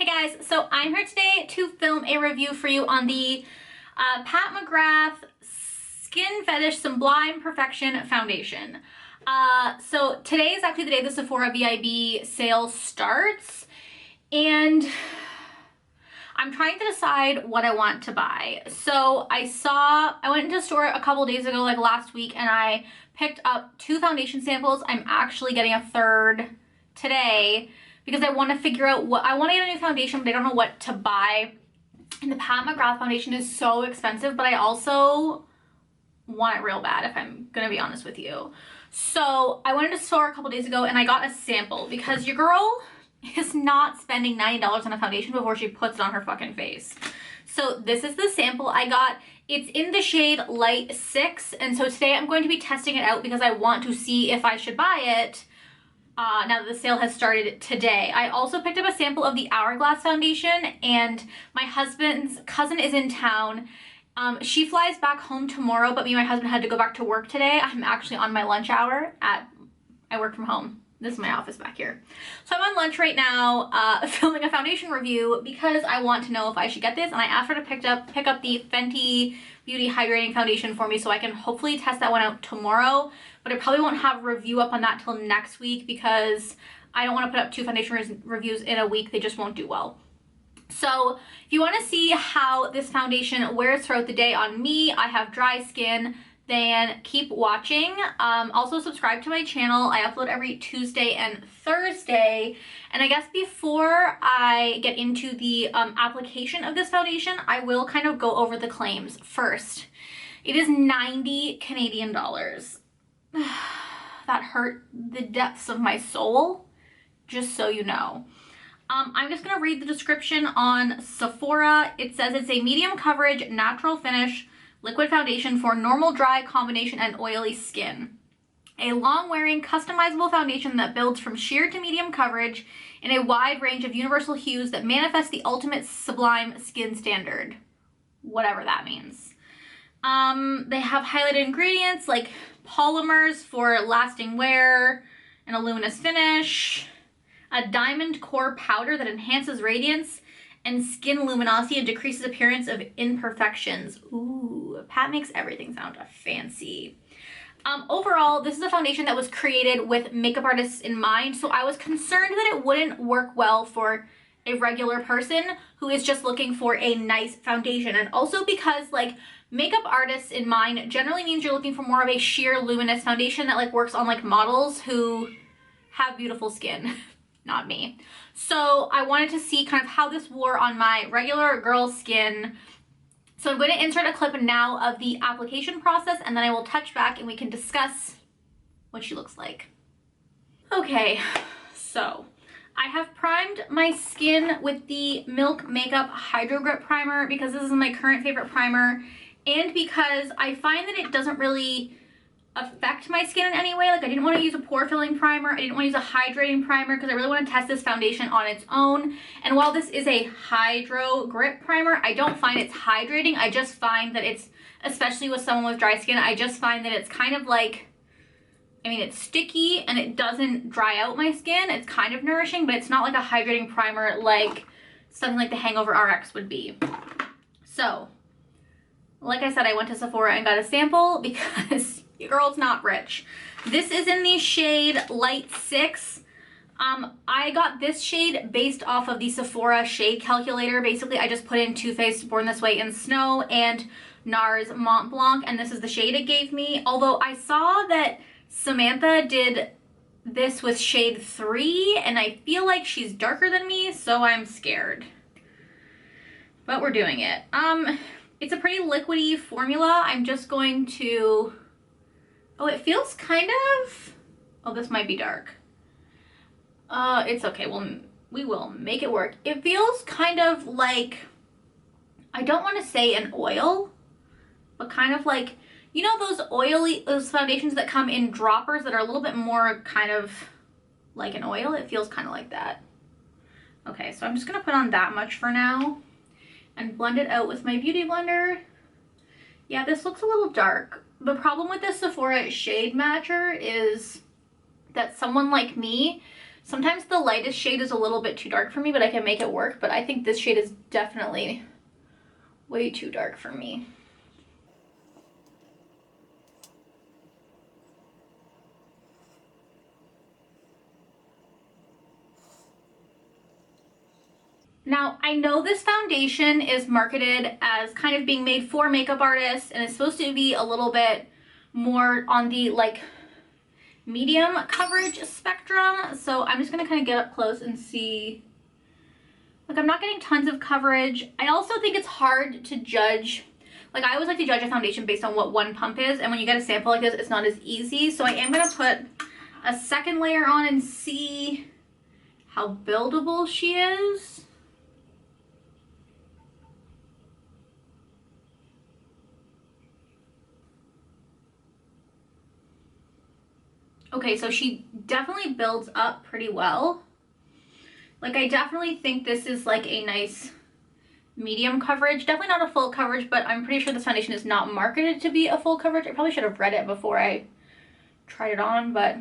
Hey guys, so I'm here today to film a review for you on the Pat McGrath Skin Fetish Sublime Perfection Foundation. So today is actually the day the Sephora VIB sale starts, and I'm trying to decide what I want to buy. So I went into a store a couple days ago, like last week, and I picked up 2 foundation samples. I'm actually getting a third today because I want to figure out what I want to get a new foundation, but I don't know what to buy. And the Pat McGrath foundation is so expensive, but I also want it real bad, if I'm gonna be honest with you. So I went into a store a couple days ago and I got a sample because your girl is not spending $90 on a foundation before she puts it on her fucking face. So this is the sample I got. It's in the shade Light 6, and so today I'm going to be testing it out because I want to see if I should buy it now that the sale has started today. I also picked up a sample of the Hourglass foundation, and my husband's cousin is in town. She flies back home tomorrow, but me and my husband had to go back to work today. I'm actually on my lunch hour I work from home. This is my office back here. So I'm on lunch right now, filming a foundation review because I want to know if I should get this, and I asked her to pick up the Fenty Beauty Hydrating Foundation for me so I can hopefully test that one out tomorrow, but I probably won't have a review up on that till next week because I don't want to put up 2 foundation reviews in a week. They just won't do well. So if you want to see how this foundation wears throughout the day on me, I have dry skin, then keep watching. Also subscribe to my channel. I upload every Tuesday and Thursday. And I guess before I get into the application of this foundation, I will kind of go over the claims first. It is 90 Canadian dollars. That hurt the depths of my soul, just so you know. I'm just gonna read the description on Sephora. It says it's a medium coverage, natural finish, liquid foundation for normal, dry, combination, and oily skin. A long-wearing, customizable foundation that builds from sheer to medium coverage in a wide range of universal hues that manifest the ultimate sublime skin standard. Whatever that means. They have highlighted ingredients like polymers for lasting wear, and a luminous finish, a diamond core powder that enhances radiance and skin luminosity and decreases appearance of imperfections. Ooh, Pat makes everything sound fancy. Overall, this is a foundation that was created with makeup artists in mind, so I was concerned that it wouldn't work well for a regular person who is just looking for a nice foundation. And also because, like, makeup artists in mind generally means you're looking for more of a sheer luminous foundation that, like, works on, like, models who have beautiful skin. Not me. So I wanted to see kind of how this wore on my regular girl skin. So I'm going to insert a clip now of the application process, and then I will touch back and we can discuss what she looks like. Okay, so I have primed my skin with the Milk Makeup Hydro Grip Primer because this is my current favorite primer, and because I find that it doesn't really affect my skin in any way. Like, I didn't want to use a pore filling primer, I didn't want to use a hydrating primer because I really want to test this foundation on its own. And while this is a hydro grip primer, I don't find it's hydrating. I just find that it's, especially with someone with dry skin, I just find that it's kind of like, I mean, it's sticky and it doesn't dry out my skin. It's kind of nourishing, but it's not like a hydrating primer like something like the Hangover RX would be. So like I said, I went to Sephora and got a sample because your girl's not rich. This is in the shade Light 6. I got this shade based off of the Sephora shade calculator. Basically, I just put in Too Faced Born This Way in Snow and NARS Mont Blanc, and this is the shade it gave me. Although I saw that Samantha did this with shade 3, and I feel like she's darker than me, so I'm scared. But we're doing it. It's a pretty liquidy formula. I'm just going to, oh, it feels kind of, oh, this might be dark. It's okay, we will make it work. It feels kind of like, I don't want to say an oil, but kind of like, you know those foundations that come in droppers that are a little bit more kind of like an oil? It feels kind of like that. Okay, so I'm just gonna put on that much for now and blend it out with my beauty blender. Yeah, this looks a little dark. The problem with this Sephora shade matcher is that someone like me Sometimes the lightest shade is a little bit too dark for me, but I can make it work. But I think this shade is definitely way too dark for me. Now, I know this foundation is marketed as kind of being made for makeup artists, and it's supposed to be a little bit more on the like medium coverage spectrum. So I'm just gonna kind of get up close and see. Like, I'm not getting tons of coverage. I also think it's hard to judge. Like, I always like to judge a foundation based on what one pump is, and when you get a sample like this, it's not as easy. So I am gonna put a second layer on and see how buildable she is. Okay, so she definitely builds up pretty well. Like, I definitely think this is like a nice medium coverage. Definitely not a full coverage, but I'm pretty sure this foundation is not marketed to be a full coverage. I probably should have read it before I tried it on, but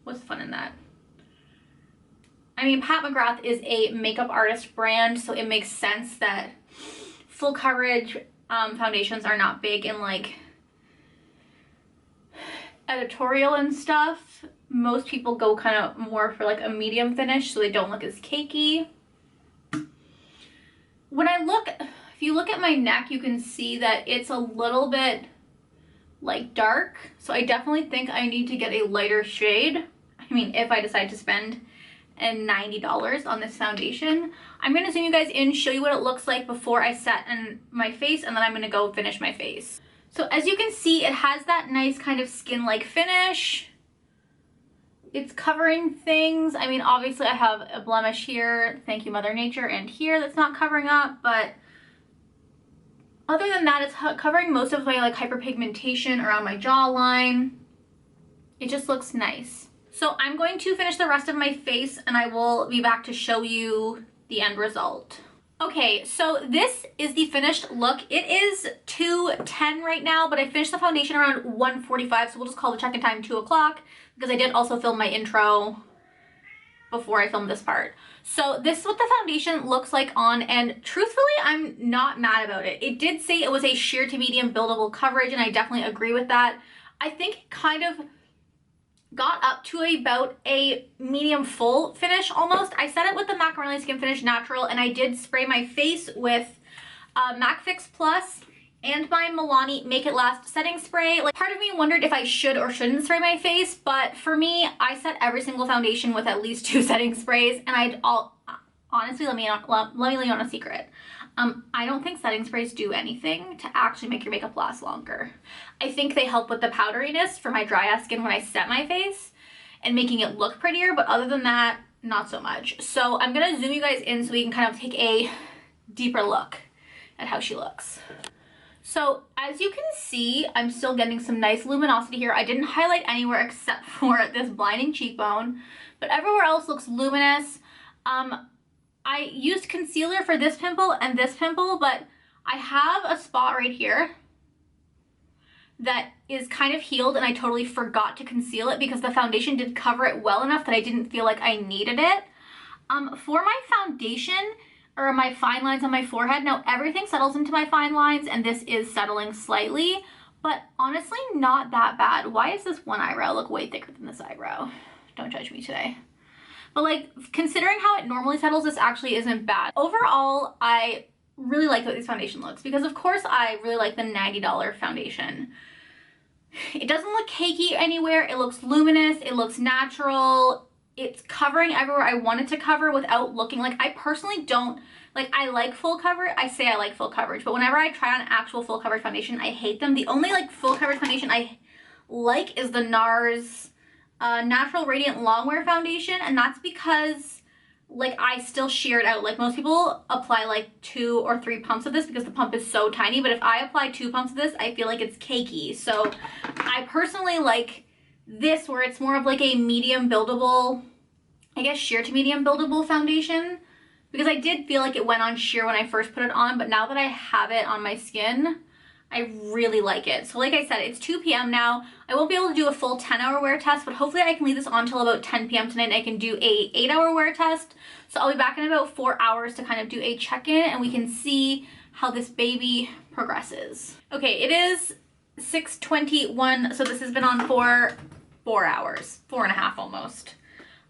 what's fun in that? I mean, Pat McGrath is a makeup artist brand, so it makes sense that full coverage foundations are not big in like editorial and stuff. Most people go kind of more for like a medium finish so they don't look as cakey. When I look, if you look at my neck, you can see that it's a little bit like dark. So I definitely think I need to get a lighter shade. I mean, if I decide to spend $90 on this foundation. I'm going to zoom you guys in, show you what it looks like before I set in my face, and then I'm going to go finish my face. So as you can see, it has that nice kind of skin-like finish. It's covering things. I mean, obviously I have a blemish here, thank you Mother Nature, and here that's not covering up, but other than that, it's covering most of my like hyperpigmentation around my jawline. It just looks nice. So I'm going to finish the rest of my face and I will be back to show you the end result. Okay, so this is the finished look. It is 2:10 right now, but I finished the foundation around 1:45, so we'll just call the check-in time 2 o'clock because I did also film my intro before I filmed this part. So this is what the foundation looks like on, and truthfully, I'm not mad about it. It did say it was a sheer to medium buildable coverage, and I definitely agree with that. I think it kind of got up to about a medium full finish almost. I set it with the MAC Skin Finish Natural, and I did spray my face with MAC Fix Plus and my Milani Make It Last setting spray. Like, part of me wondered if I should or shouldn't spray my face, but for me, I set every single foundation with at least 2 setting sprays, and honestly, let me lay on a secret. I don't think setting sprays do anything to actually make your makeup last longer. I think they help with the powderiness for my dry ass skin when I set my face and making it look prettier, but other than that, not so much. So I'm gonna zoom you guys in so we can kind of take a deeper look at how she looks. So as you can see, I'm still getting some nice luminosity here. I didn't highlight anywhere except for this blinding cheekbone, but everywhere else looks luminous. I used concealer for this pimple and this pimple, but I have a spot right here that is kind of healed, and I totally forgot to conceal it because the foundation did cover it well enough that I didn't feel like I needed it. For my foundation, or my fine lines on my forehead, now everything settles into my fine lines, and this is settling slightly, but honestly not that bad. Why is this one eyebrow look way thicker than this eyebrow? Don't judge me today. But like, considering how it normally settles, this actually isn't bad. Overall, I really like how this foundation looks because of course I really like the $90 foundation. It doesn't look cakey anywhere. It looks luminous. It looks natural. It's covering everywhere I want it to cover without looking like, I personally don't, like, I like full coverage. I say I like full coverage, but whenever I try on actual full coverage foundation, I hate them. The only like full coverage foundation I like is the NARS Natural Radiant Longwear foundation, and that's because like I still sheer it out. Like, most people apply like 2 or 3 pumps of this because the pump is so tiny, but if I apply 2 pumps of this, I feel like it's cakey. So I personally like this, where it's more of like a medium buildable, I guess sheer to medium buildable foundation, because I did feel like it went on sheer when I first put it on, but now that I have it on my skin, I really like it. So like I said, it's 2 p.m. now. I won't be able to do a full 10-hour wear test, but hopefully I can leave this on till about 10 p.m. tonight and I can do a 8-hour wear test. So I'll be back in about 4 hours to kind of do a check-in and we can see how this baby progresses. Okay, it is 6:21, so this has been on for 4 hours, 4.5 almost.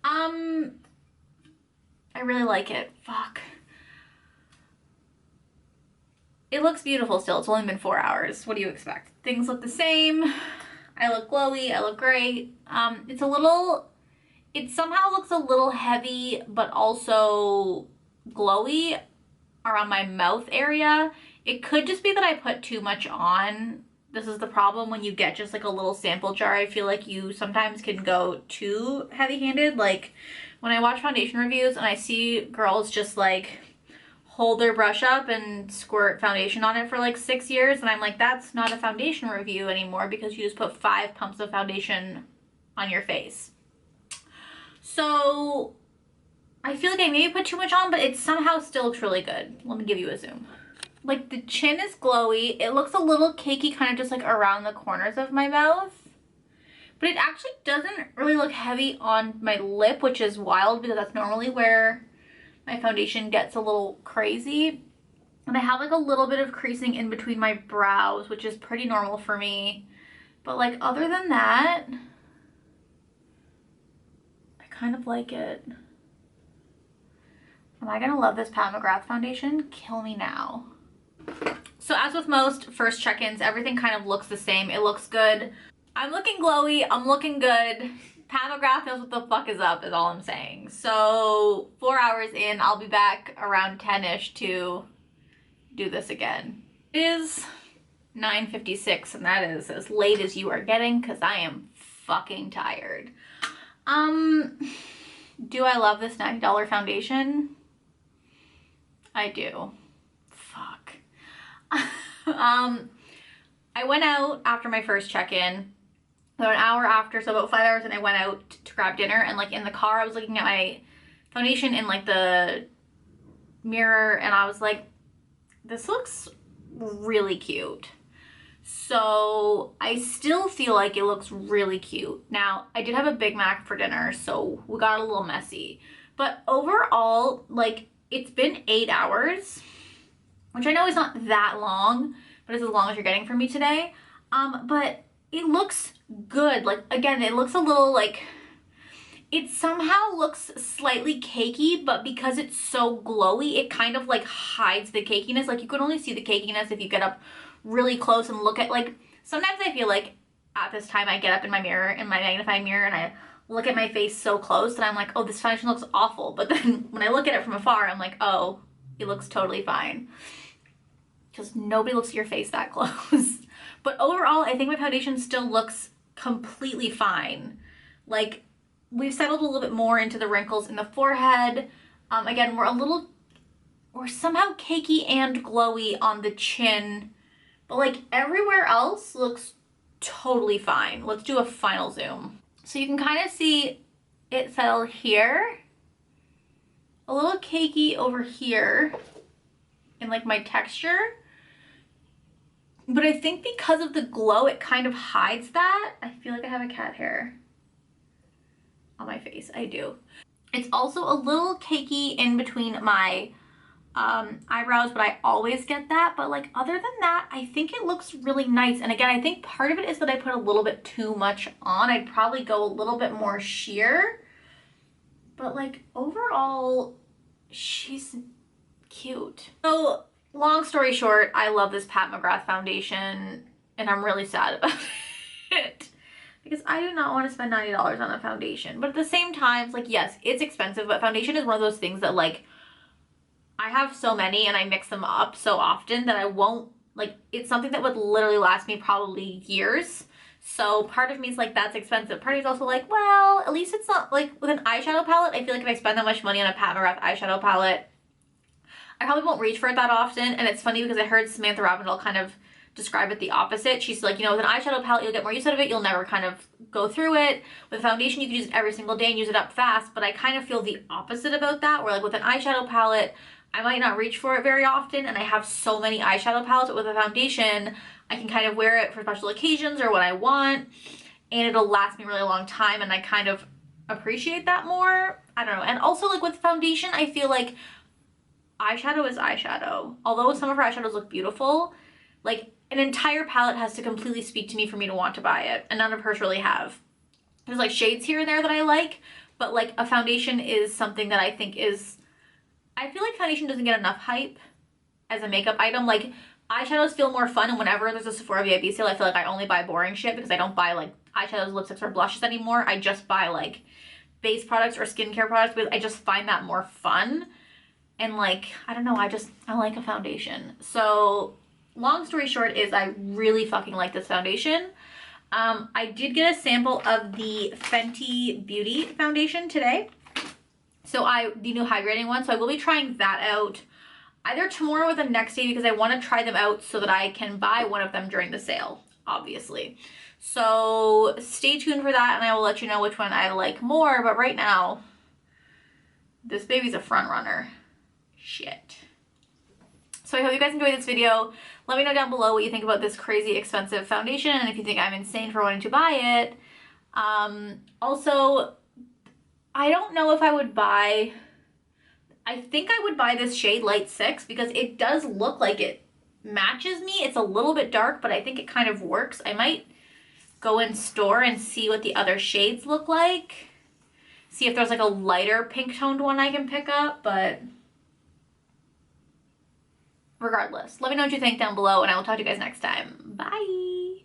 I really like it. Fuck. It looks beautiful still. It's only been 4 hours. What do you expect? Things look the same. I look glowy. I look great. It somehow looks a little heavy, but also glowy around my mouth area. It could just be that I put too much on. This is the problem when you get just like a little sample jar. I feel like you sometimes can go too heavy-handed. Like when I watch foundation reviews and I see girls just like hold their brush up and squirt foundation on it for like 6 years, and I'm like, that's not a foundation review anymore because you just put 5 pumps of foundation on your face. So I feel like I maybe put too much on, but it somehow still looks really good. Let me give you a zoom. Like the chin is glowy. It looks a little cakey kind of just like around the corners of my mouth, but it actually doesn't really look heavy on my lip, which is wild because that's normally where my foundation gets a little crazy. And I have like a little bit of creasing in between my brows, which is pretty normal for me. But like other than that, I kind of like it. Am I gonna love this Pat McGrath foundation? Kill me now. So as with most first check-ins, everything kind of looks the same. It looks good. I'm looking glowy. I'm looking good. Pat McGrath knows what the fuck is up is all I'm saying. So 4 hours in, I'll be back around 10-ish to do this again. It is 9:56 and that is as late as you are getting because I am fucking tired. Do I love this $90 foundation? I do. Fuck. I went out after my first check-in. About an hour after, so about 5 hours, and I went out to grab dinner, and like in the car I was looking at my foundation in like the mirror and I was like, this looks really cute. So I still feel like it looks really cute. Now I did have a Big Mac for dinner, so we got a little messy, but overall like it's been 8 hours, which I know is not that long, but it's as long as you're getting from me today. But it looks good. Like again, it looks a little like, it somehow looks slightly cakey, but because it's so glowy, it kind of like hides the cakiness. Like you can only see the cakiness if you get up really close and look at, like, sometimes I feel like at this time I get up in my mirror, in my magnifying mirror, and I look at my face so close that I'm like, oh, this foundation looks awful. But then when I look at it from afar, I'm like, oh, it looks totally fine. Because nobody looks at your face that close. But overall, I think my foundation still looks completely fine. Like, we've settled a little bit more into the wrinkles in the forehead. Again, we're somehow cakey and glowy on the chin. But like everywhere else looks totally fine. Let's do a final zoom. So you can kind of see it settle here. A little cakey over here in like my texture. But I think because of the glow, it kind of hides that. I feel like I have a cat hair on my face. I do. It's also a little cakey in between my eyebrows, but I always get that. But like other than that, I think it looks really nice. And again, I think part of it is that I put a little bit too much on. I'd probably go a little bit more sheer. But like overall, she's cute. So long story short, I love this Pat McGrath foundation and I'm really sad about it because I do not want to spend $90 on a foundation. But at the same time, it's like, yes, it's expensive, but foundation is one of those things that like I have so many and I mix them up so often that I won't, like, it's something that would literally last me probably years. So part of me is like, that's expensive. Part of me is also like, well, at least it's not like with an eyeshadow palette. I feel like if I spend that much money on a Pat McGrath eyeshadow palette, I probably won't reach for it that often. And it's funny because I heard Samantha Ravindell kind of describe it the opposite. She's like, you know, with an eyeshadow palette, you'll get more use out of it. You'll never kind of go through it. With foundation, you can use it every single day and use it up fast. But I kind of feel the opposite about that, where like with an eyeshadow palette, I might not reach for it very often, and I have so many eyeshadow palettes. With a foundation, I can kind of wear it for special occasions or what I want, and it'll last me a really long time, and I kind of appreciate that more. I don't know. And also, like, with foundation, I feel like eyeshadow is eyeshadow. Although some of her eyeshadows look beautiful, like, an entire palette has to completely speak to me for me to want to buy it, and none of hers really have. There's like shades here and there that I like, but like a foundation is something that I think is, I feel like foundation doesn't get enough hype as a makeup item. Like, eyeshadows feel more fun, and whenever there's a Sephora VIP sale, I feel like I only buy boring shit because I don't buy like eyeshadows, lipsticks, or blushes anymore. I just buy like base products or skincare products because I just find that more fun. And like, I don't know, I like a foundation. So long story short is I really fucking like this foundation. I did get a sample of the Fenty Beauty foundation today. So the new hydrating one. So I will be trying that out either tomorrow or the next day because I want to try them out so that I can buy one of them during the sale, obviously. So stay tuned for that, and I will let you know which one I like more. But right now, this baby's a front runner. Shit. So I hope you guys enjoyed this video. Let me know down below what you think about this crazy expensive foundation, and if you think I'm insane for wanting to buy it. Also, I don't know if I would buy, I think I would buy this shade Light 6 because it does look like it matches me. It's a little bit dark, but I think it kind of works. I might go in store and see what the other shades look like. See if there's like a lighter pink toned one I can pick up, but regardless, let me know what you think down below, and I will talk to you guys next time. Bye!